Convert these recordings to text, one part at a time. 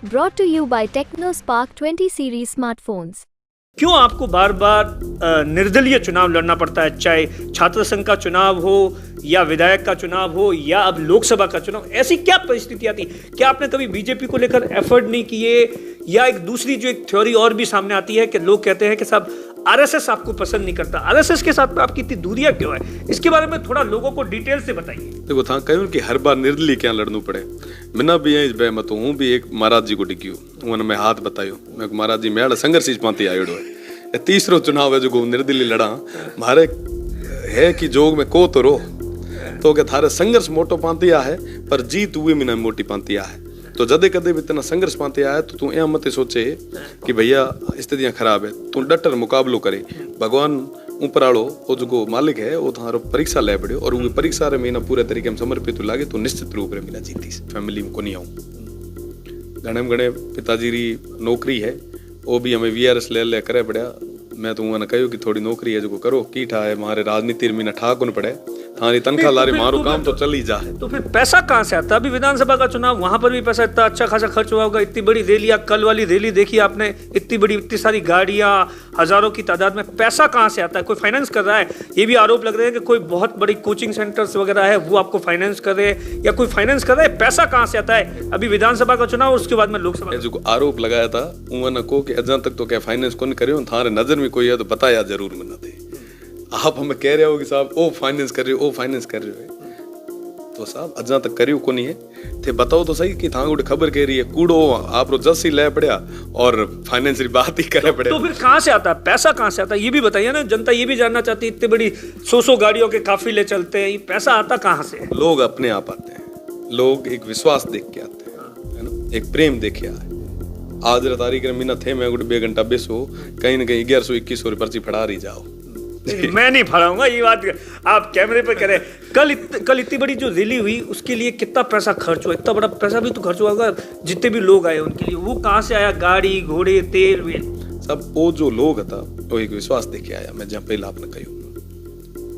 Brought to you by TechnoSpark 20 series smartphones. क्यों आपको बार बार निर्दलीय चुनाव लड़ना पड़ता है, चाहे छात्र संघ का चुनाव हो या विधायक का चुनाव हो या अब लोकसभा का चुनाव? ऐसी क्या परिस्थिति आती? क्या आपने कभी बीजेपी को लेकर एफर्ट नहीं किए? या एक दूसरी जो एक थ्योरी और भी सामने आती है कि लोग कहते हैं कि साहब आरएसएस आपको पसंद नहीं करता, आरएसएस के साथ में आपकी इतनी दूरियां क्यों है? इसके बारे में थोड़ा लोगों को डिटेल से बताइए। देखो था कहूँ कि हर बार निर्दलीय क्या लड़नू पड़े। मैंने भी यही बेमत हूँ भी एक महाराज जी को डिक्यू उन्होंने मैं हाथ बतायो मैं महाराज जी मेरा संघर्ष पाती आयो है। तीसरो चुनाव है जो निर्दलीय लड़ा मारे है कि जोग में को तो रो तो क्या थारे संघर्ष मोटो पाती आ है पर जीत हुए में मोटी पाती आ है। तो जदे कदे भी इतना संघर्ष पाते आया तो तू यह मत सोचे कि भैया स्थितियां खराब है, तू डटर मुकाबलो करे। भगवान ऊपर आलो वो जो मालिक है वो थारो परीक्षा ले पड़ो और वो परीक्षा रे महीना पूरे तरीके में समर्पित लागे तो निश्चित रूप से मिला जीती फैमिली में को नहीं आऊँ। घणे पिताजी री नौकरी है वो भी हमें वीआरएस ले करे पड़ा। मैं तो उन्होंने कहो कि थोड़ी नौकरी है जो करो की ठा है मारे राजनीति में ठा को न पड़े थारी तनख्वाह लारे मारो काम तो चल ही जाए। तो फिर पैसा कहाँ से आता? अभी विधानसभा का चुनाव, वहां पर भी पैसा इतना अच्छा खासा खर्च हुआ होगा। इतनी बड़ी रैलियां, कल वाली रैली देखी आपने, इतनी बड़ी इतनी सारी गाड़ियां, हजारों की तादाद में, पैसा कहाँ से आता है? कोई फाइनेंस कर रहा है? ये भी आरोप लग रहे हैं कि कोई बहुत बड़ी कोचिंग सेंटर्स वगैरह है वो आपको फाइनेंस कर रहे हैं या कोई फाइनेंस कर रहा है? पैसा कहाँ से आता है? अभी विधानसभा का चुनाव और उसके बाद में लोकसभा जो आरोप लगाया था उन्होंने को कि अजा तक तो क्या फाइनेंस कौन करे थारे नजर में कोई है तो बताया जरूर मना थे। आप हमें कह रहे हो कि साहब ओ फाइनेंस कर रहे हो, ओ फाइनेंस कर रहे हो, तो साहब अजा तक करियो को नहीं है थे बताओ तो सही कि थांग खबर कह रही है कूड़ो आप रो जस ही ले पड़ा और फाइनेंस की बात ही करे पड़े। तो फिर कहाँ से आता है पैसा? कहाँ से आता है ये भी बताइए ना, जनता ये भी जानना चाहती है। इतनी बड़ी 100 गाड़ियों के काफिले चलते हैं, ये पैसा आता कहाँ से? लोग अपने आप आते हैं, लोग एक विश्वास देख के आते हैं, है ना, एक प्रेम देखे आए। आज तारीख में थे मैं 2 घंटा बेसो कहीं ना कहीं 1100-2100 पर्ची फड़ा रही जाओ। मैं नहीं फड़ाऊंगा ये बात आप कैमरे पे करें। कल इतनी बड़ी जो रैली हुई उसके लिए कितना पैसा खर्च हुआ? इतना बड़ा पैसा भी तो खर्च हुआ होगा जितने भी लोग आए उनके लिए। वो कहाँ से आया? गाड़ी घोड़े तेल वेल सब वो जो लोग था वो एक विश्वास देखे आया। मैं जहाँ पहले आपने कही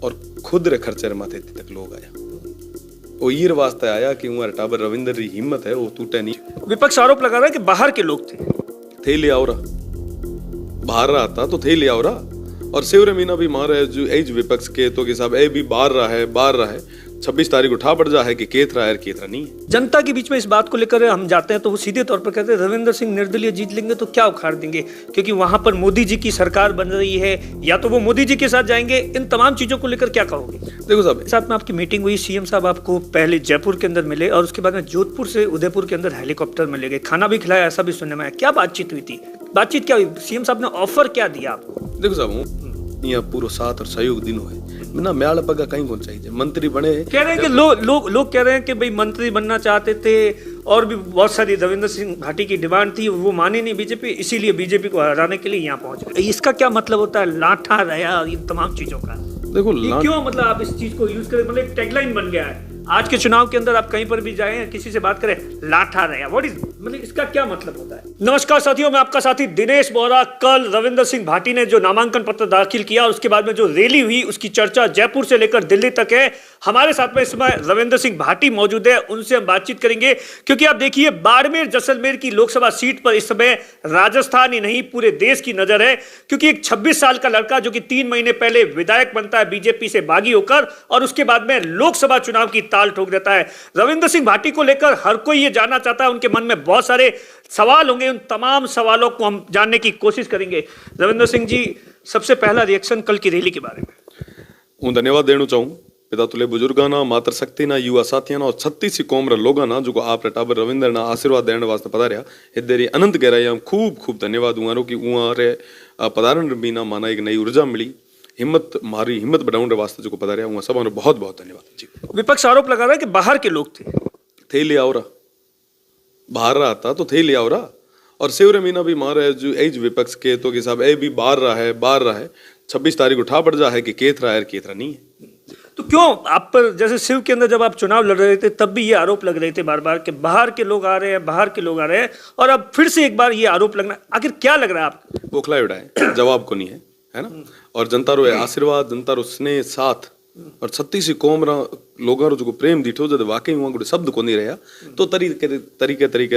और खुद रे खर्चे माथे तक लोग आया वो ईर वास्ते आया कि हमारे टाबर रविंदर की हिम्मत है वो टूटे नहीं। विपक्ष आरोप लगा रहा है कि बाहर के लोग थे ले आओ रहा बाहर रहा था तो थे ले आओ रहा और शिवर मीना भी मारे जो एज विपक्ष के तो कि साहब ए भी बाहर रहा है 26 तारीख उठा पड़ जा है कि केतरा है केतरा नहीं है। जनता के बीच में इस बात को लेकर हम जाते हैं तो वो सीधे तौर पर कहते हैं रविंदर सिंह निर्दलीय जीत लेंगे तो क्या उखाड़ देंगे, क्योंकि वहां पर मोदी जी की सरकार बन रही है, या तो वो मोदी जी के साथ जाएंगे। इन तमाम चीजों को लेकर क्या कहोगे? देखो साहब साथ में आपकी मीटिंग हुई, सीएम साहब आपको पहले जयपुर के अंदर मिले और उसके बाद में जोधपुर से उदयपुर के अंदर हेलीकॉप्टर में ले गए, खाना भी खिलाया, ऐसा भी सुनने में आया। क्या बातचीत हुई थी? बातचीत क्या हुई? सीएम साहब ने ऑफर क्या दिया आपको? देखो साहब यहाँ पूरा साथ और सहयोग दिन हुए बिना म्याल पगा कहीं कौन चाहिए मंत्री बने। कह रहे हैं कि लोग कह रहे हैं कि भाई मंत्री बनना चाहते थे और भी बहुत सारी रविंदर सिंह भाटी की डिमांड थी, वो मानी नहीं बीजेपी, इसीलिए बीजेपी को हराने के लिए यहाँ पहुंच गए। इसका क्या मतलब होता है लाठा रहा इन तमाम चीजों का? देखो क्यों मतलब आप इस चीज को यूज करें? मतलब एक टैगलाइन बन गया है आज के चुनाव के अंदर। आप कहीं पर भी जाएं किसी से बात करें लाठा रहा, व्हाट इज मतलब इसका क्या मतलब होता है? नमस्कार साथियों, मैं आपका साथी दिनेश बोहरा। कल रविंदर सिंह भाटी ने जो नामांकन पत्र दाखिल किया उसके बाद में जो रैली हुई उसकी चर्चा जयपुर से लेकर दिल्ली तक है। हमारे साथ में इस समय रविंदर सिंह भाटी मौजूद है, उनसे हम बातचीत करेंगे। क्योंकि आप देखिए बाड़मेर जैसलमेर की लोकसभा सीट पर इस समय राजस्थान ही नहीं पूरे देश की नजर है, क्योंकि एक 26 साल का लड़का जो कि 3 महीने पहले विधायक बनता है बीजेपी से बागी होकर और उसके बाद में लोकसभा चुनाव की ताल ठोक देता है। रविंदर सिंह भाटी को लेकर हर कोई ये जानना चाहता है, उनके मन में बहुत सारे सवाल होंगे, उन तमाम सवालों को हम जानने की कोशिश करेंगे। रविंदर सिंह जी, सबसे पहला रिएक्शन कल की रैली के बारे में। धन्यवाद देना चाहूँ पिता तुले बुजुर्गाना मातृशक्ति ना युवा साथियां और 36 कौम लोग ना जो आप टाबर रविंदर ना आशीर्वाद देने वास्ते पधारिया इधर अनंत गहराई खूब धन्यवाद हुआ कि उरे पधारण भी ना माना एक नई ऊर्जा मिली, हिम्मत मारी हिम्मत बढ़ाने वास्ते जो पधारिया हुआ सब बहुत धन्यवाद जी। विपक्ष आरोप लगा रहा है कि बाहर के लोग थे ले आओ रहा बाहर रहा था तो थे ले आओ रहा और शिवर मीना भी मारे जो एज विपक्ष के तो कि साहब ए भी बाहर रहा है 26 तारीख उठा पड़ जा है कि केतरा है केतरा नहीं है। तो क्यों आप पर, जैसे शिव के अंदर जब आप चुनाव लड़ रहे थे तब भी ये आरोप लग रहे थे बार बार कि बाहर के लोग आ रहे हैं और अब फिर से एक बार ये आरोप लगना, आखिर क्या लग रहा है आपको? बोखला उड़ाए जवाब को नहीं है ना। और जनता रो आशीर्वाद जनता रो स्नेह साथ और 36 कौम रा लोगां रो जो प्रेम दिठो जद वाकई वहां गुड़े शब्द को नहीं रहा तो तरीके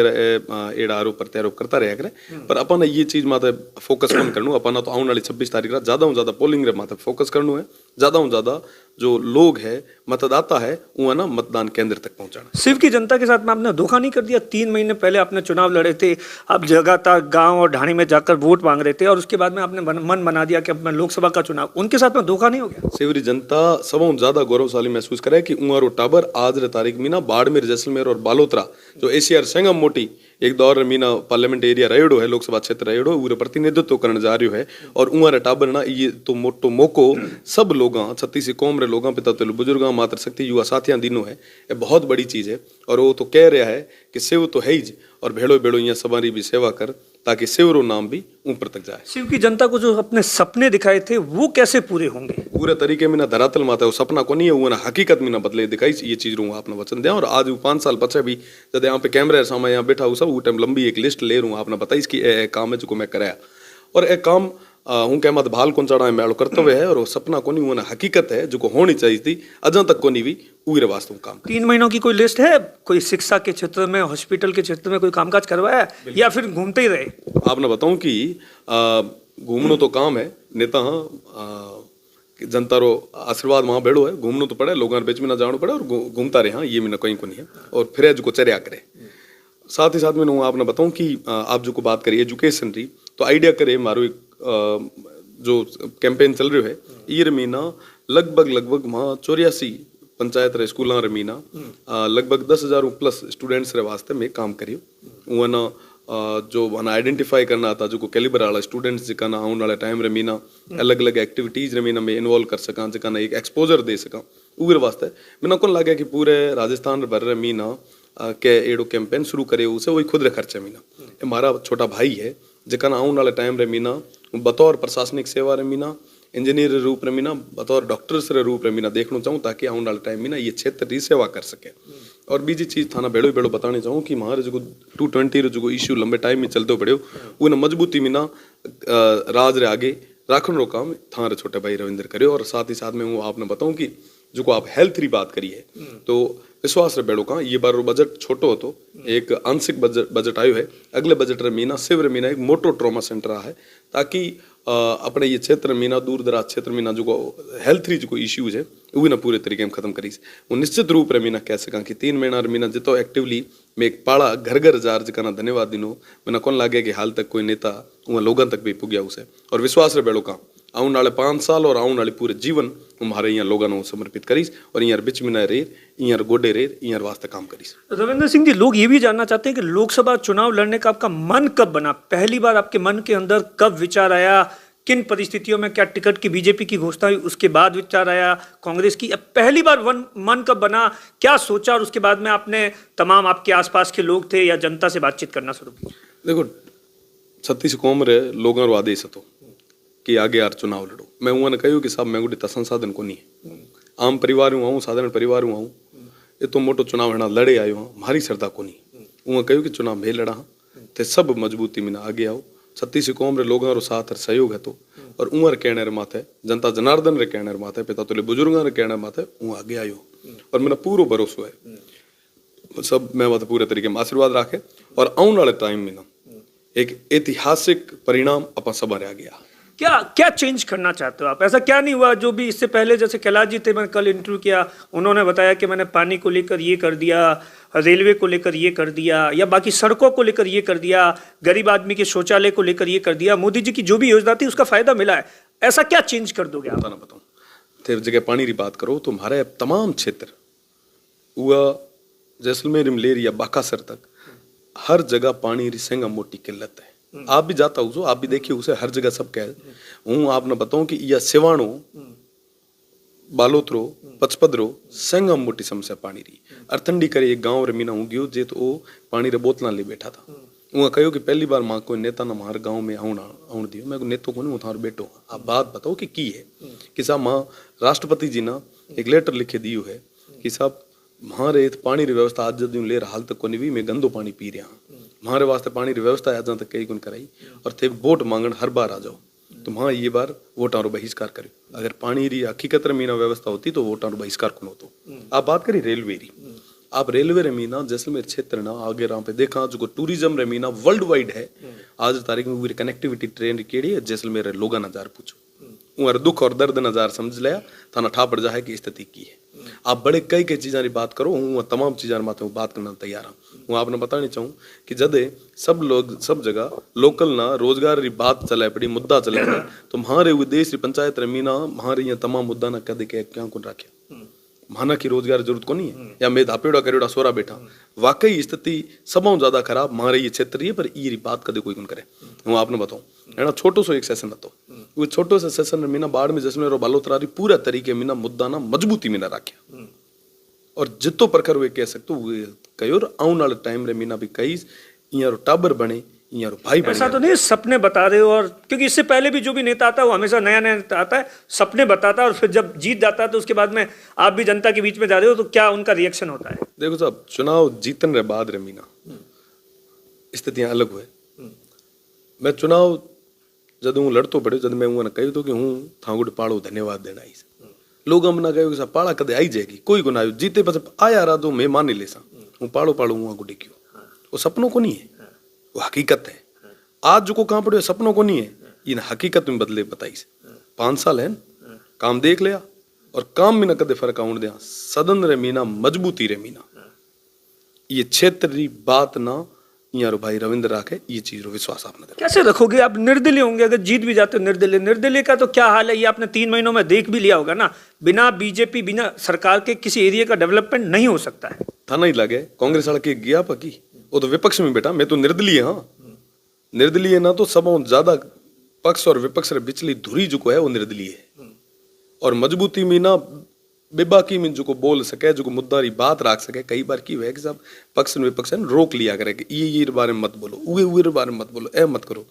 एड़ा आरोप प्रत्यारोप करता रहा करे पर अपन ये चीज माते फोकस कौन करनु अपन तो आने वाली 26 तारीख रात ज्यादा पोलिंग रे माते फोकस करनु है ज्यादा जो लोग है मतदाता है वो ना मतदान केंद्र तक पहुंचाना। सिर्फ की जनता के साथ में आपने धोखा नहीं कर दिया। 3 महीने पहले आपने चुनाव लड़े थे, आप लगातार गांव और ढाणी में जाकर वोट मांग रहे थे और उसके बाद में आपने मन बना दिया कि अब मैं लोकसभा का चुनाव, उनके साथ में धोखा नहीं हो गया? सेवरी जनता सबों ज्यादा गौरवशाली महसूस करे कि उमारो टाबर आज रे तारीख में ना बाड़मेर, जैसलमेर और बालोतरा जो एशियार संगम मोटी एक दौर मीना पार्लियामेंट एरिया रहेड़ो है, लोकसभा क्षेत्र रहेड़ो उरे प्रतिनिधित्व करने जा रही है और उमर टाबर ना ये तो मोटो मोको सब लोगां 36 कौम रे लोगां पिता तो बुजुर्गां मातृशक्ति युवा साथियां दिनों है, ये बहुत बड़ी चीज है और वो तो कह रहा है कि सेव तो है ही और भेड़ो भेड़ो यहाँ सवारी भी सेवा कर ताकि सेवरो नाम भी ऊपर तक जाए। शिव की जनता को जो अपने सपने दिखाए थे वो कैसे पूरे होंगे? पूरे तरीके में ना धरातल माता वो सपना को नहीं है वो ना हकीकत में ना बदले दिखाई ये चीज रहूँ आपने वचन दिया और आज 5 साल पचे भी जब यहाँ पे कैमरे सामने यहाँ बैठा हूँ सब वो टाइम लंबी एक लिस्ट ले रहूँ आपने बताई इसकी काम है जो मैं कराया और एक काम हूँ क्या मत भाल कौन चढ़ा मैं कर्तव्य है और वो सपना को नहीं वो ना हकीकत है जो को होनी चाहिए थी अजा तक को नहीं भी पूरे वास्तव काम। 3 महीनों की कोई लिस्ट है? कोई शिक्षा के क्षेत्र में, हॉस्पिटल के क्षेत्र में कोई कामकाज करवाया या फिर घूमते ही रहे? आपने बताऊं कि घूमनो तो काम है नेता जनता रो आशीर्वाद वहाँ बेड़ो है, घूमनो तो पड़े लोगों बीच में ना जानो पड़े और घूमता रहे हाँ ये में कहीं को नहीं है और फिर जो को चर्या करे। साथ ही साथ में आपने बताऊं कि आप जो को बात करिए एजुकेशन रही तो आइडिया करे मारो एक जो कैंपेन चल रही है ये रमीना लगभग वहाँ 84 पंचायत रे स्कूल रमीना लगभग 10,000 प्लस स्टूडेंट्स रे वास्ते में काम करियो वना जो वना आइडेंटिफाई करना आता जो को कैलिबर वाला स्टूडेंट्स जिका ना आने वाले टाइम रमीना अलग अलग एक्टिविटीज रमीना में इन्वॉल्व कर सका जिका ना एक एक्सपोजर दे सका उगर वास्ते मैंने को लगे कि पूरे राजस्थान भर रमीना के एडो कैंपेन शुरू करे उसे वही खुद रे खर्चे मीना हमारा छोटा भाई है जिका ना आने वाले टाइम रमीना बतौर प्रशासनिक सेवा रमीना इंजीनियर रूप में मीना बतौर डॉक्टर्स रे रूप में मीना देखना चाहूँ ताकि आने वाले टाइम में ना ये क्षेत्र की सेवा कर सके। और बीजी चीज थाना बेड़ो बेड़ो बताने चाहूँ कि हमारे जो 220 जो इश्यू लंबे टाइम में चलते पड़े वो ना मजबूती में ना राज रे आगे राखन रो काम थारे छोटे भाई रविंद्र करे और साथ ही साथ में वो आपने बताऊँ कि जो को आप हेल्थ री बात करिए तो विश्वास रे बेड़ो का ये बार बजट छोटो हो तो एक आंशिक बजट आयो है अगले बजट रे मीना शिविर मीना एक मोटो ट्रॉमा सेंटर है ताकि अपने ये क्षेत्र मीना दूर दराज क्षेत्र मीना जो हेल्थ री जो इश्यूज है वो ना पूरे तरीके में खत्म करी वो निश्चित रूप रे मीना कह सका कि 3 महीना मीना जितो एक्टिवली में एक पाड़ा घर जार जिका ना धन्यवाद दिनो मैंने कौन लगे कि हाल तक कोई नेता वहाँ लोगों तक भी पुग्या उसे और विश्वास रे बेड़ो का आने वाले 5 साल और आने वाले पूरे जीवन हमारे यहाँ लोगों ने समर्पित करीस और यहाँ बिच में रेर यहाँ गोडे रेर यहाँ वास्ते काम करीस। रविंद्र सिंह जी, लोग ये भी जानना चाहते हैं कि लोकसभा चुनाव लड़ने का आपका मन कब बना? पहली बार आपके मन के अंदर कब विचार आया? किन परिस्थितियों में, क्या टिकट की बीजेपी की घोषणा हुई उसके बाद विचार आया कांग्रेस की? पहली बार मन कब बना, क्या सोचा और उसके बाद में आपने तमाम आपके आसपास के लोग थे या जनता से बातचीत करना शुरू की? देखो 36 कौम रे लोगों रो आदेश तो कि आगे यार चुनाव लड़ो मैं उन्होंने कहूँ कि साहब मैं गोटे संसाधन को नहीं आम परिवार हूँ साधारण परिवार हूँ ये तो मोटो चुनाव है लड़े आयो हूँ हमारी श्रद्धा को नहीं उन्होंने कहूँ कि चुनाव में लड़ा थे सब मजबूती में आगे आओ 36 कौम रे लोगों रो साथ सहयोग है तो और उमर कहने रे माथे जनता जनार्दन रे कहने रे माथे पिता तो बुजुर्गों रे कहने माथे वो आगे आयो और मेरा पूरा भरोसा है सब मैं मतलब पूरे तरीके में आशीर्वाद रखे और आने वाले टाइम में ना एक ऐतिहासिक परिणाम अपन सब आ गया। क्या चेंज करना चाहते हो आप? ऐसा क्या नहीं हुआ जो भी इससे पहले, जैसे कैलाश जी थे, मैंने कल इंटरव्यू किया, उन्होंने बताया कि मैंने पानी को लेकर ये कर दिया, रेलवे को लेकर ये कर दिया या बाकी सड़कों को लेकर ये कर दिया, गरीब आदमी के शौचालय को लेकर ये कर दिया, मोदी जी की जो भी योजना थी उसका फायदा मिला है, ऐसा क्या चेंज कर दोगे आप? बताऊं थे जगह पानी की बात करो तो हमारे तमाम क्षेत्र हुआ जैसलमेर मलेर या बाकासर तक हर जगह पानी की संग मोटी किल्लत है। आप भी जाता हो आप भी देखिए उसे हर जगह सब कह हूँ आपने बताऊं कि यह सेवाणो बालोतरो पचपदरो संगम मोटी समस्या पानी रही अर्थंडी करे एक गांव रे मीना हूँ गयो जे तो पानी रे बोतला ले बैठा था वहाँ कहो कि पहली बार माँ कोई नेता ना हमारे गाँव में आउन दियो मैं नेतो को नहीं थार बेटो आप बात बताओ कि है कि साहब माँ राष्ट्रपति जी ना एक लेटर लिखे दियो है कि साहब हमारे पानी री व्यवस्था आज जब ले हाल तक को नहीं भी मैं गंदो पानी पी रहा हमारे वास्ते पानी की व्यवस्था आज तक कई गुण कराई और थे वोट मांगन हर बार आ जाओ तो वहाँ ये बार वोटां रो बहिष्कार करियो। अगर पानी री हकीकत रे मीना व्यवस्था होती तो वोटां रो बहिष्कार कौन होतो। आप बात करी रेलवे री, आप रेलवे रे मीना जैसलमेर क्षेत्र ना आगे राम पे देखा जो टूरिज्म रे मीना वर्ल्ड वाइड है। आज तारीख में पूरी कनेक्टिविटी ट्रेन री केड़ी है जैसलमेर रे लोगा नजार पूछो, उनर दुख और दर्द नजार समझ लिया थाना ठा पड़ जाए कि स्थिति की है। आप बड़े कई चीज़ों की बात करो, हूँ तमाम चीज़ों माते बात करना तैयार हूँ। मैं आपने बतानी चाहूँ कि जदे सब लोग सब जगह लोकल ना रोजगार री बात चले पड़ी, मुद्दा चले पड़ा, तो हमारे देश री पंचायत रे मीना हमारे यहाँ तमाम मुद्दा ना कदे के क्या कौन रखे माना की रोजगार जरूरत को नहीं है या मैं धापेड़ा करेड़ा सोरा बैठा। वाकई स्थिति सबों ज्यादा खराब हमारे ये क्षेत्र है, पर ये बात कदे कोई कौन करे। मैं आपने बताऊँ है ना, छोटो सो एक सेशन હતો, वो छोटो से सेशन में मीना बाढ़ में जैसलमेर बालोतरा री पूरा तरीके मीना मुद्दा ना मजबूती में ना राख्या और जितो प्रखर वे कह सकते वे कयो आने वाले टाइम रे मीना भी कई यार टाबर बने यार भाई बने। ऐसा तो नहीं सपने बता रहे हो, और क्योंकि इससे पहले भी जो भी नेता आता है वो हमेशा नया नया नेता आता है, सपने बताता है और फिर जब जीत जाता है तो उसके बाद में आप भी जनता के बीच में जा रहे हो तो क्या उनका रिएक्शन होता है? देखो साहब, चुनाव जीतन रे बाद रे मीना स्थितियां अलग हुए। मैं चुनाव जब हूँ लड़तो पड़े जब मैं उन्हें कही तो कि हूँ थांगुड़ पाड़ो धन्यवाद देना आई लोग हमने कहो कि साहब पाड़ा कदे आई जाएगी, कोई को ना आयो जीते पास आया रहा तो मैं मान ही ले सा हूँ पाड़ो पाड़ो हुआ गुडी क्यों, वो सपनों को नहीं है, वो हकीकत है। आज जो को कहाँ पड़े सपनों को नहीं है, इन हकीकत में बदले बताई से 5 साल है काम देख लिया और काम में न कदे फर्क आउन दिया सदन रे मीना मजबूती रे मीना ये क्षेत्र री बात ना यार भाई रविंद्र राखे ये चीज रो विश्वास आपने कैसे रखोगे आप? निर्दलीय होंगे अगर जीत भी जाते हो। निर्दलीय का तो क्या हाल है ये आपने 3 महीनों में देख भी लिया होगा ना। बिना बीजेपी बिना सरकार के किसी एरिया का डेवलपमेंट नहीं हो सकता है। था नहीं लगे कांग्रेस वाला के गया पकी वो तो विपक्ष में बेटा, मैं तो निर्दलीय हाँ निर्दलीय ना तो सब ज्यादा पक्ष और विपक्ष रे बिचली धुरी जो है वो निर्दलीय है और मजबूती में ना बेबाकी में जो को बोल सके जो को मुद्दा री बात रख सके। कई बार की है कि सब पक्ष विपक्ष रोक लिया करे कि ये बारे में मत बोलो उवे बारे में मत बोलो ए मत करो।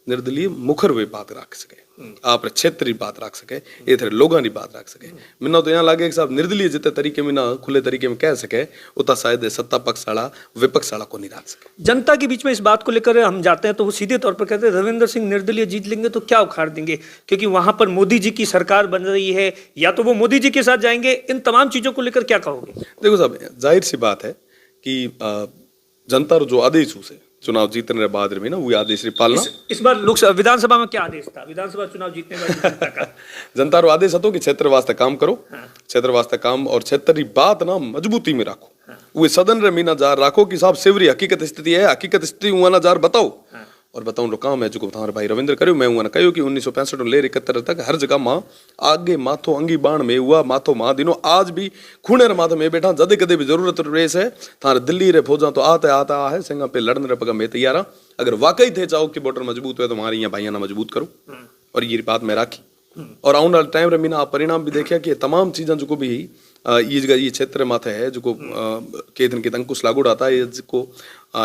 निर्दलीय मुखर वे बात रख सके, आप क्षेत्र री बात रख सके, ये थे लोगों की बात रख सके। मिना तो यहाँ लगे कि साहब निर्दलीय जितने तरीके में ना खुले तरीके में कह सके उतना शायद सत्ता पक्ष वाला विपक्ष वाला को नहीं रख सके। जनता के बीच में इस बात को लेकर हम जाते हैं तो वो सीधे तौर पर कहते हैं रविंद्र सिंह निर्दलीय जीत लेंगे तो क्या उखाड़ देंगे, क्योंकि वहां पर मोदी जी की सरकार बन रही है, या तो वो मोदी जी के साथ जाएंगे। इन तमाम चीजों को लेकर क्या कहोगे? देखो साहब, जाहिर सी बात है कि जनता जो आदेश से चुनाव जीतने के बाद में ना वो आदेश पालना। इस बार लोकसभा विधानसभा में क्या आदेश था? विधानसभा चुनाव जीतने का जनता रो आदेश હતો कि क्षेत्र वास्ते काम करो, क्षेत्र वास्ते काम और क्षेत्र री बात ना मजबूती में राखो। वो सदन रे मीना जार राखो कि साहब सेवरी हकीकत स्थिति है, हकीकत स्थिति हुआ ना जार बताओ और बताऊं रो काम है जो हमारे भाई रविंद्र करियो। मैं हुआ ना कहो कि 1965 ले 71 तक हर जगह माँ आगे माथो अंगी बाण में हुआ माथो माँ दिनों आज भी खूने रे माथे में बैठा जदे कदे भी जरूरत रेस है थारे दिल्ली रे फौजा तो आता है संगा पे लड़ने रे पगा मैं तैयार हाँ। अगर वाकई थे चाहो कि बॉर्डर मजबूत है तो हमारे यहाँ भाइया ना मजबूत करो और ये बात मैं राखी और आने वाले टाइम रे मीना आप परिणाम भी देखा कि तमाम चीजें जो को भी ये क्षेत्र माथे है जो को केतन के अंकुश लागू आता है जिसको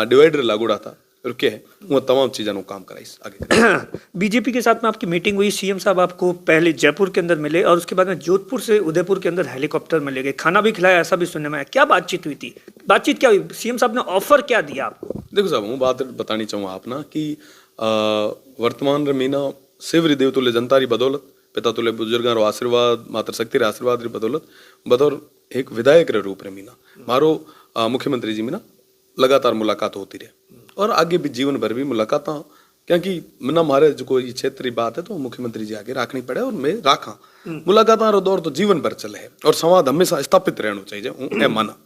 डिवाइडर लागू आता रुके है वो तमाम चीज़ों को काम कराई आगे। बीजेपी के साथ में आपकी मीटिंग हुई, सीएम साहब आपको पहले जयपुर के अंदर मिले और उसके बाद में जोधपुर से उदयपुर के अंदर हेलीकॉप्टर में ले गए, खाना भी खिलाया ऐसा भी सुनने में आया। क्या बातचीत हुई थी? बातचीत क्या हुई? सीएम साहब ने ऑफर क्या दिया आपको? देखो साहब, मैं बात बतानी चाहूँ आप ना कि वर्तमान रे मीना शिवरी देव तुल्य जनता री बदौलत पिता तुल्य बुजुर्गों रो आशीर्वाद मातर शक्ति रे आशीर्वाद री बदौलत बतौर एक विधायक रे रूप रे मीना मारो मुख्यमंत्री जी मीना लगातार मुलाकात होती रहे और आगे भी जीवन भर भी मुलाकात क्योंकि मना मारे जो ये क्षेत्रीय बात है तो मुख्यमंत्री जी आगे रखनी पड़े और मैं राखा मुलाकात दौर तो जीवन भर चले है और संवाद हमेशा स्थापित रहना चाहिए ए माना।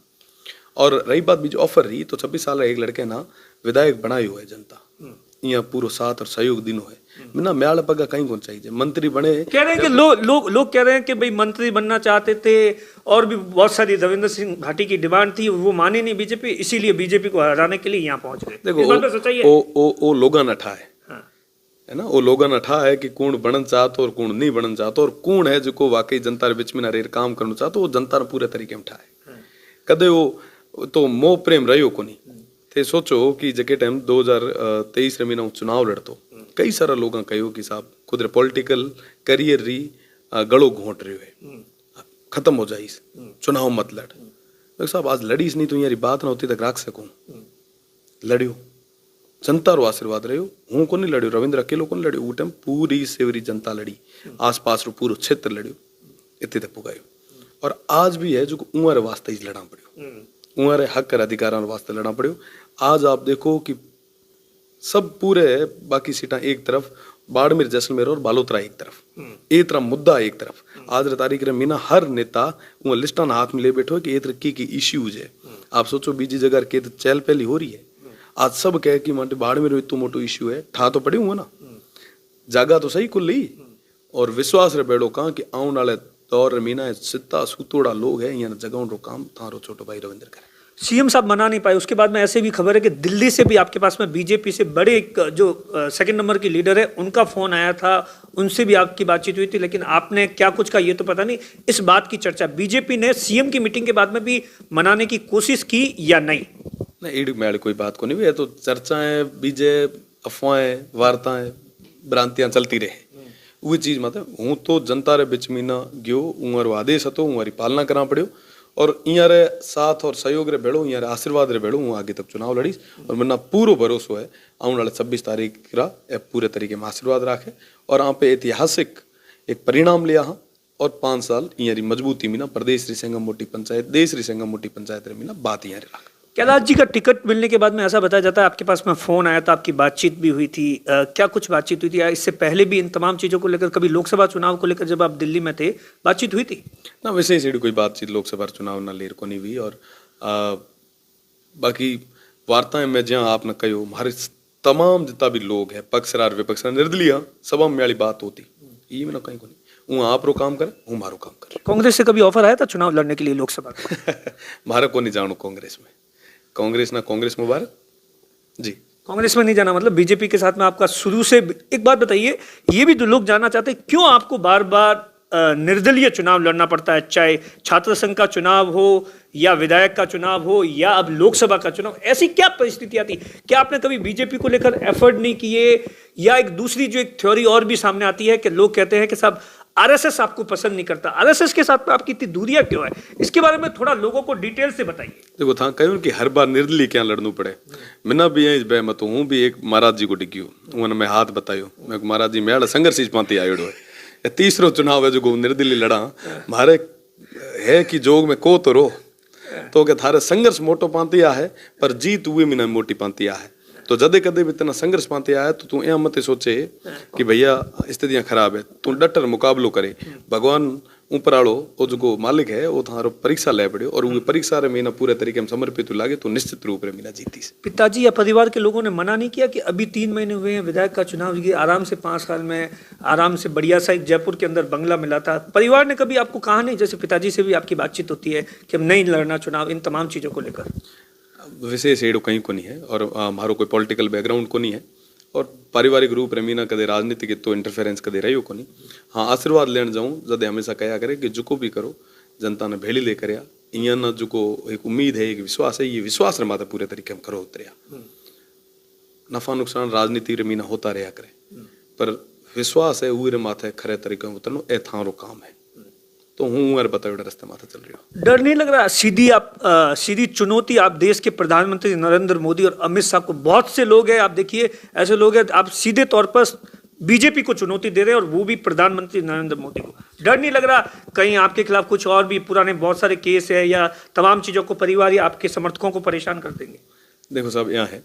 और रही बात बीच ऑफर रही तो 26 साल एक लड़के ना विधायक बनाई हुआ है जनता यहाँ पूरा साथ और सहयोग दिनों है ना म्याल पगा कहीं कौन चाहिए मंत्री बने कह रहे हैं कि लोग कह रहे हैं कि भाई मंत्री बनना चाहते थे और भी बहुत सारी रविंद्र सिंह घाटी की डिमांड थी, वो माने नहीं बीजेपी, इसीलिए बीजेपी को हराने के लिए यहाँ पहुंच गए। देखो वो लोगन अठा है ना, वो लोगन अठा है कि कौन बनना चाहतो और कौन नहीं बनना चाहतो और कौन है जो वाकई जनता के बीच में रेर काम करना चाहतो वो जनता ने पूरे तरीके में उठाए। कदे वो तो मोह प्रेम रहो को नहीं थे। सोचो कि जके टाइम 2023 रे महीना चुनाव लड़तो कई सारा लोग कहो कि साहब खुद रे पॉलिटिकल करियर री गड़ो घोट रहे है खत्म हो जाइस चुनाव मत लड़। तो साहब आज लड़ीस नहीं तो यारी बात ना होती तक रख सकूं लड़ियो जनता रो आशीर्वाद रहो। हूँ को नहीं लड़ियो, रविंद्र अकेलो को नहीं लड़ियो, वो टाइम पूरी सेवरी जनता लड़ी, आसपास रो पूरा क्षेत्र लड़ियो, इतने तक पुगायो। और आज भी है जो उमर वास्ते ही लड़ा पड़ियो, उमर हक और अधिकार वास्ते लड़ा पड़ियो। आज आप देखो कि सब पूरे है, बाकी सीटा एक तरफ, बाड़मेर जैसलमेर और बालोतरा एक तरफ, एक तरफ मुद्दा एक तरफ। आज रे तारीख रे मीना हर नेता वो लिस्टा ना हाथ में ले बैठो कि एक की इश्यूज है। आप सोचो बीजी जगह के चहल पहली हो रही है, आज सब कहे कि माटे बाड़मेर इतना मोटो इश्यू है, ठा तो पड़े हुआ ना, जागा तो सही कुल ली। और विश्वास रे बैठो कहा कि आने वाले दौर मीना सित्ता सुतोड़ा लोग है, यहाँ जगह रो काम थारो छोटो भाई रविंद्र करे। सीएम साहब मना नहीं पाए। उसके बाद में ऐसे भी खबर है कि दिल्ली से भी आपके पास में बीजेपी से बड़े एक जो सेकंड नंबर की लीडर है उनका फोन आया था, उनसे भी आपकी बातचीत हुई थी, लेकिन आपने क्या कुछ कहा ये तो पता नहीं। इस बात की चर्चा बीजेपी ने सीएम की मीटिंग के बाद में भी मनाने की कोशिश की या नहीं? नहीं, मेरे कोई बात को नहीं है, तो चर्चाएं, बीजे, अफवाहें, वार्ताएं, भ्रांतियां चलती रहे। वो चीज मतलब हूँ तो जनता रे बिच मीना गयो, उमर आदेश हतो, हमारी पालना करा पड़ियो और यहाँ रे साथ और सहयोग रे भेड़ो, यहाँ रे आशीर्वाद रे भेड़ो हूँ आगे तक चुनाव लड़ीस। और मना पूरा भरोसा है आने वाले 26 तारीख रा पूरे तरीके में आशीर्वाद राखे और यहाँ पे ऐतिहासिक एक परिणाम लिया हाँ। और 5 साल यहाँ मजबूती मीना प्रदेश री संगम मोटी पंचायत, देश री संगम मोटी पंचायत रे मीना बात यहाँ रे। कैलाश जी का टिकट मिलने के बाद में ऐसा बताया जाता है आपके पास में फोन आया था, आपकी बातचीत भी हुई थी, क्या कुछ बातचीत हुई थी या इससे पहले भी इन तमाम चीजों को लेकर कभी लोकसभा चुनाव को लेकर जब आप दिल्ली में थे बातचीत हुई थी? ना वैसे ही कोई बातचीत लोकसभा चुनाव ना लेर को नहीं हुई। और बाकी वार्ताएं में जहाँ आपने कहो हमारे तमाम जितना भी लोग है पक्षरार विपक्ष निर्दलीय सभा में वाली बात होती ये में कहीं को नहीं। हूँ आप रो काम करे, हूँ मारो काम करे। कांग्रेस से कभी ऑफर आया था चुनाव लड़ने के लिए लोकसभा का? मारा को नहीं जानू कांग्रेस में, कांग्रेस ना कांग्रेस मुबारक जी। कांग्रेस में नहीं जाना मतलब बीजेपी के साथ में आपका शुरू से। एक बात बताइए, ये भी तो लोग जानना चाहते हैं क्यों आपको बार बार निर्दलीय चुनाव लड़ना पड़ता है, चाहे छात्र संघ का चुनाव हो या विधायक का चुनाव हो या अब लोकसभा का चुनाव। ऐसी क्या परिस्थिति आती? क्या आपने कभी बीजेपी को लेकर एफर्ट नहीं किए? या एक दूसरी जो एक थ्योरी और भी सामने आती है कि लोग कहते हैं कि साहब आरएसएस आपको पसंद नहीं करता, आरएसएस के साथ में आपकी इतनी दूरियां क्यों है? इसके बारे में थोड़ा लोगों को डिटेल से बताइए। देखो था कहूँ कि हर बार निर्दलीय क्या लड़नू पड़े। मैंने भी यही बेमत हूँ भी एक महाराज जी को टिक्यू उन्होंने मैं हाथ बतायो, मैं महाराज जी मेरा संघर्ष पाती आयोडो है। तीसरो चुनाव है जो निर्दलीय लड़ा मारे है कि जोग में को तो रो तो क्या थारे संघर्ष मोटो पांतिया है पर जीत हुए मीना मोटी पांतिया है। तो जदे कदे भी इतना संघर्ष पाते आया तो तू यह मत सोचे कि भैया स्थितियां खराब है, तू डटर मुकाबलो करे। भगवान ऊपर आलो वो जो मालिक है वो थारो परीक्षा ले पड़े और वो परीक्षा रे मीना पूरे तरीके में समर्पित लागे तो निश्चित रूप रे मीना जीती। पिताजी या परिवार के लोगों ने मना नहीं किया कि अभी 3 महीने हुए हैं विधायक का चुनाव, ये आराम से 5 साल में आराम से बढ़िया सा एक जयपुर के अंदर बंगला मिला था, परिवार ने कभी आपको कहा नहीं? जैसे पिताजी से भी आपकी बातचीत होती है कि हम नहीं लड़ना चुनाव, इन तमाम चीजों को लेकर? वैसे सेड़ो कहीं को नहीं है और हमारो कोई पॉलिटिकल बैकग्राउंड को नहीं है और पारिवारिक रूप मीना कदे राजनीतिक तो इंटरफेरेंस कदे रही को नहीं। हाँ आशीर्वाद लेने जाऊँ जदे हमेशा कया करे कि जुको भी करो जनता ने भेड़ी ले करया इं न जुको एक उम्मीद है, एक विश्वास है, ये विश्वास रे माता पूरे तरीके में करो उतरिया। नफा नुकसान राजनीति रे मीना होता रहा करे पर विश्वास है वो रे माथे खरे तरीके में उतरनो ए थारो काम है। तो हूँ बताओ रास्ते माथा चल रही हो। डर नहीं लग रहा? सीधी चुनौती आप देश के प्रधानमंत्री नरेंद्र मोदी और अमित शाह को, बहुत से लोग हैं आप देखिए ऐसे लोग हैं आप सीधे तौर पर बीजेपी को चुनौती दे रहे हैं और वो भी प्रधानमंत्री नरेंद्र मोदी को। डर नहीं लग रहा कहीं आपके खिलाफ कुछ और भी पुराने बहुत सारे केस है या तमाम चीजों को परिवार या आपके समर्थकों को परेशान कर देंगे? देखो साहब यहाँ है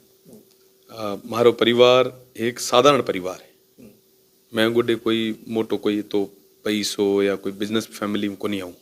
हमारो परिवार एक साधारण परिवार है। मैं गुड्डे कोई मोटो कोई तो पैसो या कोई बिजनेस फैमिली में को नहीं आऊँ।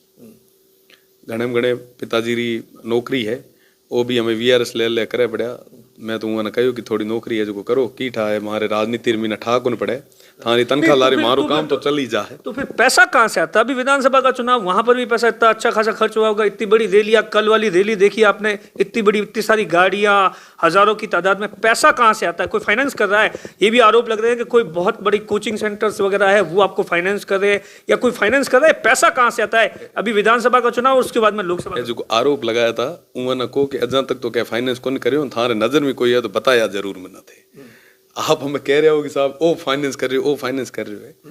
घने पिताजी री नौकरी है वो भी हमें वीआरएस ले करे पड़ा। मैं तो उन्होंने कहो कि थोड़ी नौकरी है जो करो की ठा है हमारे राजनीति में ठा को पड़े थारी तनख्वाह लारे मारो काम तो चल ही जा है। तो फिर पैसा कहाँ से आता? अभी विधानसभा का चुनाव वहां पर भी पैसा इतना अच्छा खासा खर्च हुआ होगा। इतनी बड़ी रैलियां, कल वाली रैली देखी आपने, इतनी बड़ी इतनी सारी गाड़ियां हजारों की तादाद में, पैसा कहाँ से आता है? कोई फाइनेंस कर रहा है? ये भी आरोप लग रहे हैं कि कोई बहुत बड़ी कोचिंग सेंटर्स वगैरह है वो आपको फाइनेंस कर रहे हैं या कोई फाइनेंस कर रहा है। पैसा कहाँ से आता है? अभी विधानसभा का चुनाव और उसके बाद में लोकसभा जो आरोप लगाया था उन्होंने को कि अजा तक तो क्या फाइनेंस कौन करे, थारे नजर में कोई है तो बताया जरूर में न थे। आप हमें कह रहे हो कि साहब ओ फाइनेंस कर रहे हो, ओ फाइनेंस कर रहे हो,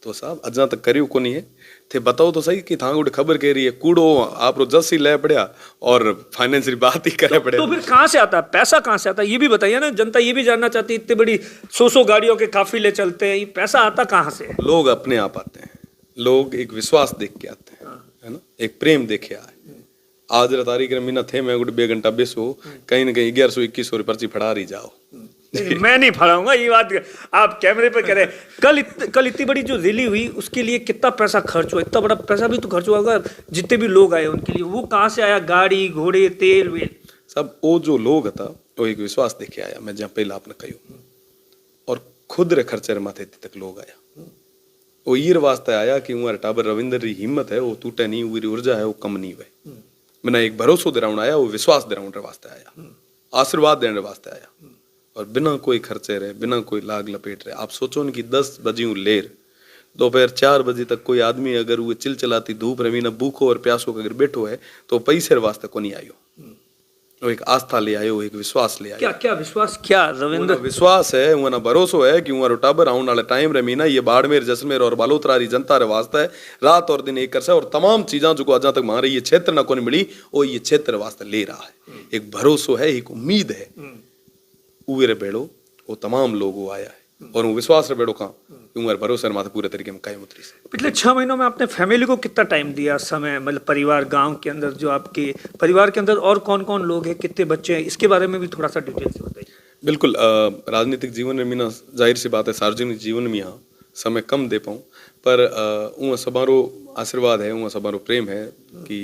तो साहब अजा तक करियो को नहीं है। थे बताओ तो सही कि था उठ खबर कह रही है कूड़ो आप रो जस ही ले पड़या और फाइनेंस की बात ही करे पड़े। तो फिर कहाँ से आता है पैसा, कहाँ से आता है ये भी बताइए ना, जनता ये भी जानना चाहती है। इतनी बड़ी 100 गाड़ियों के काफिले चलते हैं, ये पैसा आता कहाँ से है? लोग अपने आप आते हैं, लोग एक विश्वास देख के आते हैं, है ना, एक प्रेम देखे आए। आज तारीख मीना थे मैं 2 घंटा बेसो कहीं ना कहीं 1100-2100 पर्ची फड़ा रही जाओ। मैं नहीं फड़ाऊंगा, ये बात आप कैमरे पे कह रहे हैं। कल इतनी बड़ी जो रैली हुई उसके लिए कितना पैसा खर्च हुआ? इतना बड़ा पैसा भी तो खर्च हुआ होगा, जितने भी लोग आए उनके लिए, वो कहाँ से आया? गाड़ी घोड़े तेल वेल सब वो जो लोग था वो एक विश्वास देखे आया। मैं जहाँ पहले आपने कही और खुद रे खर्चे रे माथे तक लोग आया, वो ये वास्ते आया कि उमर टाबर रविंदर की हिम्मत है वो टूटे नहीं, वो ऊर्जा है वो कम नहीं हुए। मैंने एक भरोसा दिलाउन आया, वो विश्वास दिलाउन रे वास्ते आया, आशीर्वाद देने वास्ते आया, और बिना कोई खर्चे रहे, बिना कोई लाग लपेट रहे। आप सोचो न कि 10 बजे लेर दोपहर 4 बजे तक कोई आदमी अगर वो चिलचिलाती धूप रवी न भूखो और प्यासो अगर बैठो है तो पैसे वास्ते को नहीं आयो, वो एक आस्था ले आयो, एक विश्वास ले आयो। क्या विश्वास? क्या रविंद्र विश्वास है, वो ना भरोसा है कि वो टाबर आने वाले टाइम रे मीना ये बाड़मेर जैसलमेर और बालोतरा री जनता रे वास्ते रात और दिन एक कर से और तमाम चीजा जो आज तक मारे ये क्षेत्र ना कोनी मिली वो ये क्षेत्र वास्ते ले रहा है। एक भरोसा है, एक उम्मीद है, उरे बेड़ो वो तमाम लोग आया है और वो विश्वास रे बेड़ो का उमर भरोसे माथे पूरे तरीके में कायम उतरी से। पिछले 6 महीनों में आपने फैमिली को कितना टाइम दिया, समय, मतलब परिवार, गांव के अंदर जो आपके परिवार के अंदर और कौन कौन लोग हैं, कितने बच्चे हैं, इसके बारे में भी थोड़ा सा डिटेल से बताइए। बिल्कुल, राजनीतिक जीवन में मीना जाहिर सी बात है सार्वजनिक जीवन में यहाँ समय कम दे पाऊँ, पर वहाँ समारो आशीर्वाद है, वहाँ समारो प्रेम है कि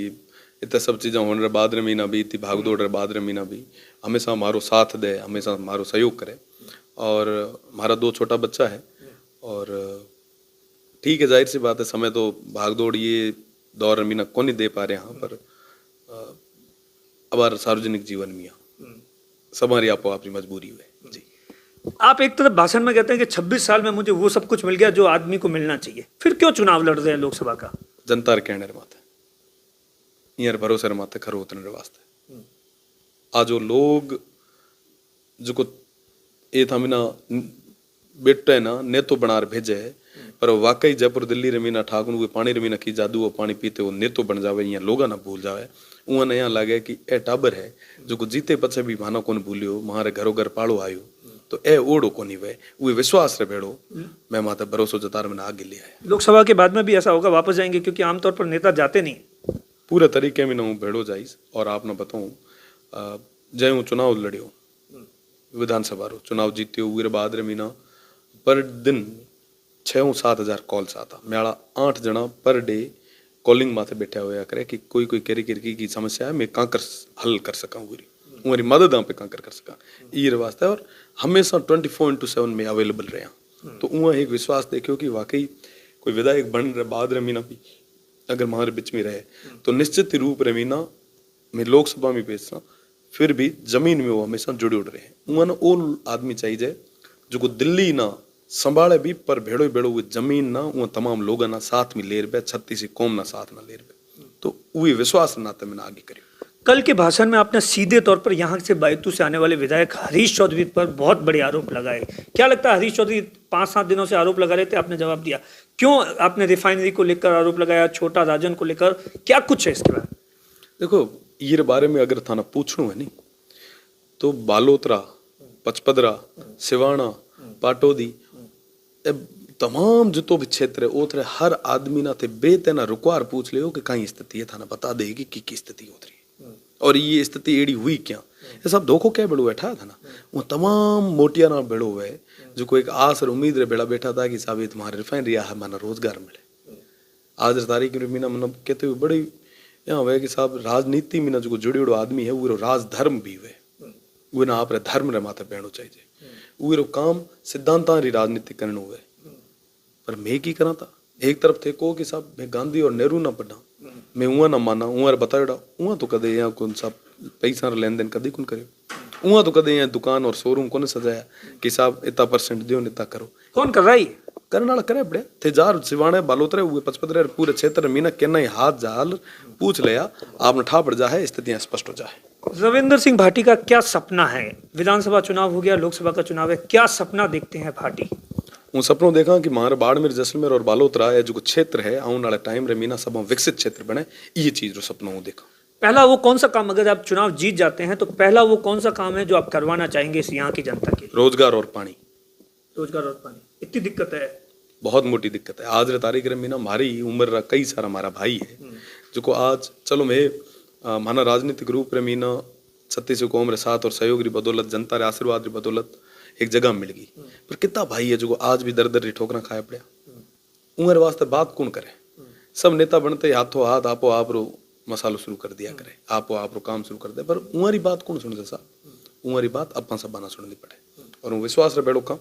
इतने सब चीज़ें होने रे बाद रे मीना भी, इतनी भागदौड़ रे बाद रे मीना भी हमेशा हमारो साथ दे, हमेशा हमारो सहयोग करे। और हमारा 2 छोटा बच्चा है और ठीक है, जाहिर सी बात है समय तो भागदौड़ ये दौर मीना को नहीं दे पा रहे यहाँ पर अब सार्वजनिक जीवन में सब हमारी आपो आपकी मजबूरी हुए जी। आप एक तरफ भाषण में कहते हैं कि 26 साल में मुझे वो सब कुछ मिल गया जो आदमी को मिलना चाहिए, फिर क्यों चुनाव लड़ रहे हैं लोकसभा का? जनता रे कहने रे माथे, यार भरोसे रे माथे खरो उतरने रे वास्ते आज वो लोग जो ये था मीना बेटे ना ने तो बना भेजे है, पर वाकई जयपुर दिल्ली रे मीना ठाकुर हुए पानी रे मीना की जादू वो पानी पीते वो नेतो बन जावे, यहाँ लोगा ना भूल जावे। उन्हें यहाँ लगे कि ए टाबर है जो को जीते पछे भी मानो कोन भूलियो, मारे घरों घर पाड़ो आयो तो ए ओड़ो को नहीं वे, वो विश्वास रे बेड़ो मैं माता भरोसा जतार में आगे ले आया। लोकसभा के बाद में भी ऐसा होगा, वापस जाएंगे? क्योंकि आमतौर पर नेता जाते नहीं पूरे तरीके में ना भेड़ो जाइस। और आप ना बताऊं जय चुनाव लड़ियो विधानसभा रो चुनाव जीतियो उरे बाद रे मीना पर दिन 6-7 हजार कॉल्स आता, मेरा 8 जना पर डे कॉलिंग माथे बैठा हुआ करे कि कोई केरी की समस्या है मैं कहाँ कर हल कर सका, हमारी मदद यहाँ पे कहाँ कर सका ये वास्ते। और हमेशा 24/7 में अवेलेबल रहे तो वहाँ एक विश्वास देखियो कि वाकई कोई विधायक बन रहे बाद रे मीना भी अगर हमारे बीच में रहे तो निश्चित रूप रे मीना मैं लोकसभा में भेजना फिर भी जमीन में वो हमेशा जुड़े उड़ रहे हैं। वहाँ ना वो आदमी चाहिए जो को दिल्ली ना संभाले भी पर भेड़ो भेड़ो वो जमीन ना वो तमाम लोग ना साथ में ले रहे, 36 कौम ना साथ ना ले रहे, तो वो विश्वास नाते मैंने आगे करियो। कल के भाषण में आपने सीधे तौर पर यहाँ से बैतूल से आने वाले विधायक हरीश चौधरी पर बहुत बड़े आरोप लगाए। क्या लगता है, हरीश चौधरी 5-7 दिनों से आरोप लगा रहे थे, आपने जवाब दिया, क्यों आपने रिफाइनरी को लेकर आरोप लगाया, छोटा राजन को लेकर, क्या कुछ है इसके बारे में? देखो ये बारे में अगर थाना पूछना है नहीं तो बालोतरा, पचपदरा, सिवाना, पाटोदी तमाम जितो भी क्षेत्र है उतरे हर आदमी ना थे बेते ना रुकवार पूछ लियो कि कहीं स्थिति है, थाना बता देगी कि स्थिति उतरी और ये स्थिति एड़ी हुई क्या, ये सब धोखो क्या बेड़ो बैठा था ना, वो तमाम मोटिया ना बेड़ो हुए जो कोई एक आस और उम्मीद रे बेड़ा बैठा था कि साहब ये तुम्हारे रिफाइनरी है माना रोजगार मिले। आज तारीख में मीना मतलब कहते हुए बड़ी यहाँ हुए कि साहब राजनीति में ना जो जुड़ी उड़ो आदमी है वो राजधर्म भी हुए, वो ना आप रे धर्म रे माथे बहनो चाहिए, वो काम सिद्धांता री राजनीति करने हुए। पर मैं की करा था, एक तरफ थे को कि साहब मैं गांधी और नेहरू ना पढ़ा, मैं उहाँ ना माना, उहाँ बताया उहाँ तो कदे यहाँ कौन सा पैसा लेन देन कदी कौन करे, उहाँ तो कदे यहाँ दुकान और शोरूम को सजाया कि साहब इतना % दियो इतना करो, कौन कर रहा है करने वाला करे बड़े थे जार सिवाने बालोतरे हुए 55 पूरे क्षेत्र मीना कहना ही हाथ जाल पूछ लिया आपने ठा पड़ जा है, स्थितियां स्पष्ट हो जाए। रविंद्र सिंह भाटी का क्या सपना है? विधानसभा चुनाव हो गया, लोकसभा का चुनाव है, क्या सपना देखते हैं भाटी? हूँ सपनों देखा कि मारे बाड़मेर जैसलमेर और बालोतरा है जो क्षेत्र है आने वाले टाइम रे मीना सब विकसित क्षेत्र बने, ये चीज जो सपनों हूँ देखा। पहला वो कौन सा काम, अगर आप चुनाव जीत जाते हैं तो पहला वो कौन सा काम है जो आप करवाना चाहेंगे इस यहाँ की जनता के? रोजगार और पानी। रोजगार और पानी, इतनी दिक्कत है? बहुत मोटी दिक्कत है। आज रे तारीख रे मीना हमारी उम्र रा कई सारा हमारा भाई है जो को आज चलो मैं माना राजनीतिक रूप रे मीना 36 कौम रे साथ और सहयोग री बदौलत जनता रे आशीर्वाद री बदौलत एक जगह मिल गई, पर कितना भाई है जो आज भी दर दर ठोकरा खाया पड़े। उम्र वास्ते बात कौन करे? सब नेता बनते हाथों हाथ आपो आप रो मसालो शुरू कर दिया करे, आपो आप रो काम शुरू कर दे, पर उम्र बात कौन सुन दे? उम्र बात अपन सब बना सुननी पड़े। और विश्वास रे बेड़ो का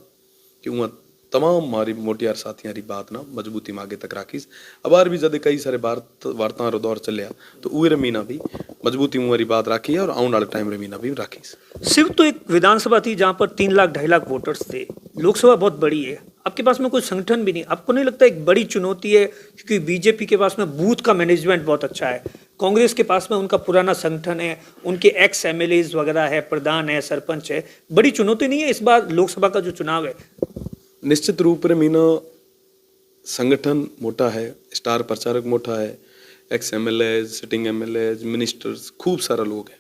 कि उम्र तमाम मारी मोटियार साथियां री बात ना मजबूती में आगे तक राखीस। अबार भी जदे कई सारे वार्ता रो दौर चलिया तो उरे मीना भी मजबूती मुरी बात राखी है और आने वाले टाइम रे मीना भी राखीस। सिर्फ तो एक विधानसभा थी जहां पर 3 लाख 2.5 लाख वोटर्स थे, लोकसभा बहुत बड़ी है, आपके पास में कोई संगठन भी नहीं, आपको नहीं लगता एक बड़ी चुनौती है? क्योंकि बीजेपी के पास में बूथ का मैनेजमेंट बहुत अच्छा है, कांग्रेस के पास में उनका पुराना संगठन है, उनके एक्स एमएलएज वगैरह है, प्रधान है, सरपंच है, बड़ी चुनौती नहीं है इस बार लोकसभा का जो चुनाव है? निश्चित रूप रे मीना संगठन मोटा है, स्टार प्रचारक मोटा है, ex MLA, sitting MLA, ministers, खूब सारा लोग है,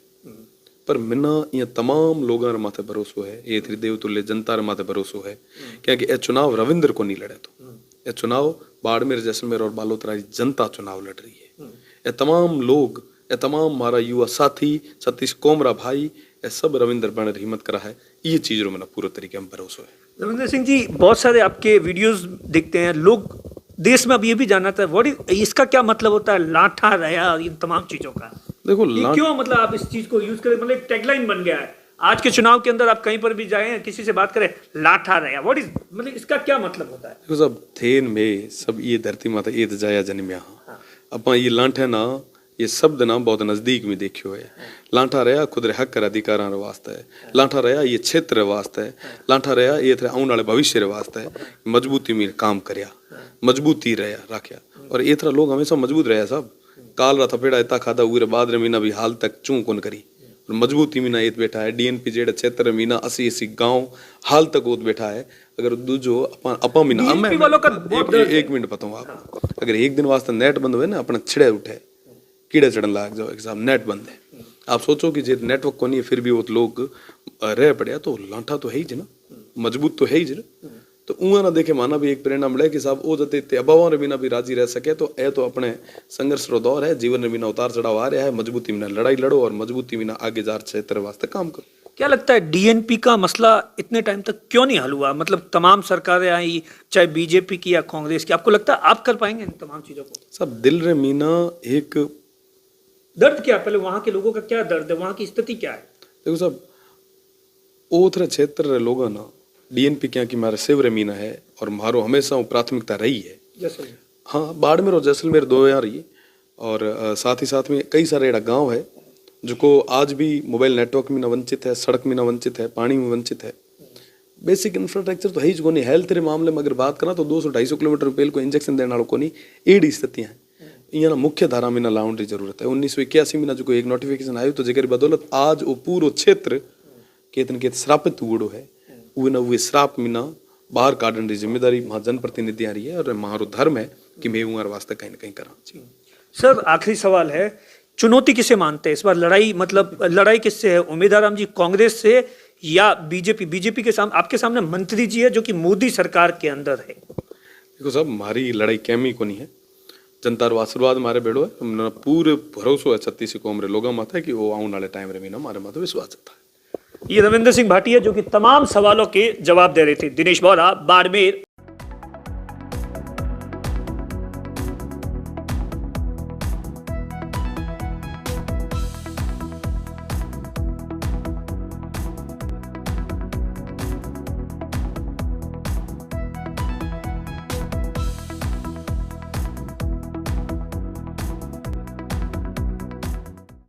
पर मिना ये तमाम लोगों रे माथे भरोसो है, ये त्रिदेव तुल्य जनता रे माथे भरोसो है, क्योंकि ये चुनाव रविंद्र को नहीं लड़े, तो ये चुनाव बाड़मेर जैसलमेर और बालोतरा की जनता चुनाव लड़ रही है। ये तमाम लोग, ये तमाम हमारा युवा साथी, 36 कौमरा भाई, ये सब रविंद्र बने हिम्मत करा है, ये चीज रो मेरा पूरा तरीके में भरोसा है। रविंद्र सिंह जी, बहुत सारे आपके वीडियोस दिखते हैं, लोग देश में अब ये भी जानना था व्हाट इसका क्या मतलब होता है, लाठा रया, इन तमाम चीजों का? देखो क्यों, मतलब आप इस चीज को यूज करें, मतलब एक टैगलाइन बन गया है आज के चुनाव के अंदर, आप कहीं पर भी जाएं, किसी से बात करें, लाठा रया, व्हाट इज, मतलब इसका क्या मतलब होता है? देखो सब थेन में सब ये धरती माता ये जाया जन्मिया, अपन ये लाठा ना ये शब्द ना बहुत नजदीक में देखियो है। लाठा रहा खुद रे हक रे अधिकारां रे वास्ते है, लाठा रहा ये क्षेत्र रे वास्ते है, लाठा रहा ये थे आने वाले भविष्य रे वास्ते है, मजबूती में काम करया, मजबूती रहा राख्या, और ये तरह लोग हमेशा मजबूत रहे सब। काल रा थपेड़ा इतना खादा उरे बाद रे मीना भी हाल तक चूं कोन करी, और मजबूती मीना एत बैठा है। डीएनपी जेड़े क्षेत्र मीना 80 गांव हाल तक ओत बैठा है। अगर दूजो अपन मीना एक मिनट बताऊं आप, अगर एक दिन वास्ते नेट बंद हुए ना अपना छिड़े उठे कीड़े चढ़न लाग जाओ, एग्जाम नेट बंद है, आप सोचो कि जे नेटवर्क को नहीं फिर भी वो लोग रह पड़े, तो लाठा तो है ही ना, मजबूत तो है ही ना। तो उआ ना देखे माना भी एक प्रेरणा मिले कि साहब ओ जते अभाव रे बिना भी राजी रह सके, तो ए तो अपने संघर्ष रो दौर है, जीवन रे बिना उतार चढ़ाव आ रहा है, मजबूती बिना लड़ाई लड़ो और मजबूती बिना आगे जार क्षेत्र वास्ते काम करो। क्या लगता है डीएनपी का मसला इतने टाइम तक क्यों नहीं हल हुआ? मतलब तमाम सरकारें आई, चाहे बीजेपी की या कांग्रेस की, आपको लगता है आप कर पाएंगे इन तमाम चीजों को? सब दिल रे मीना एक दर्द क्या, पहले वहां के लोगों का क्या दर्द है, वहां की स्थिति क्या है? देखो सब ओथरे क्षेत्र रे लोग ना डीएनपी क्या कि मारे सेव रे मीना है और मारो हमेशा प्राथमिकता रही है। जैसलमेर, हाँ बाड़मेर और जैसलमेर दो यहाँ रही, और साथ ही साथ में कई सारे एड़ा गांव है जो को आज भी मोबाइल नेटवर्क में न वंचित है, सड़क में न वंचित है, पानी में वंचित है, बेसिक इंफ्रास्ट्रक्चर तो है ही जो नहीं। हेल्थ रे मामले में अगर बात करा तो 200-250 किलोमीटर पेल को इंजेक्शन देने वालों को नहीं, एड स्थितियां हैं, यहाँ मुख्य धारा में न लाउंड की जरूरत है। 1981 में जो एक नोटिफिकेशन आयो तो जेकर बदौलत आज वो पूरा क्षेत्र केतन के श्रापित हुड़ो है, वो श्राप में ना बाहर काटने की जिम्मेदारी वहाँ जनप्रतिनिधि आ रही है, और महारो धर्म है कि मैं उम्र वास्ते कहीं ना कहीं करा। सर आखिरी सवाल है, चुनौती किसे मानते हैं इस बार? लड़ाई, मतलब लड़ाई किससे है? उम्मीदवार राम जी कांग्रेस से या बीजेपी? बीजेपी के सामने, आपके सामने मंत्री जी है जो कि मोदी सरकार के अंदर है। देखो साहब हमारी लड़ाई कैमी को नहीं है, जनता रो आशीर्वाद मारे बेड़ो है, पूरे भरोसा है 36 कौम रे लोगों माथा है कि वो आने वाले टाइम रे मीना हमारे माथे विश्वास आता है। ये रविंद्र सिंह भाटिया जो कि तमाम सवालों के जवाब दे रहे थे। दिनेश बोहरा, बाड़मेर,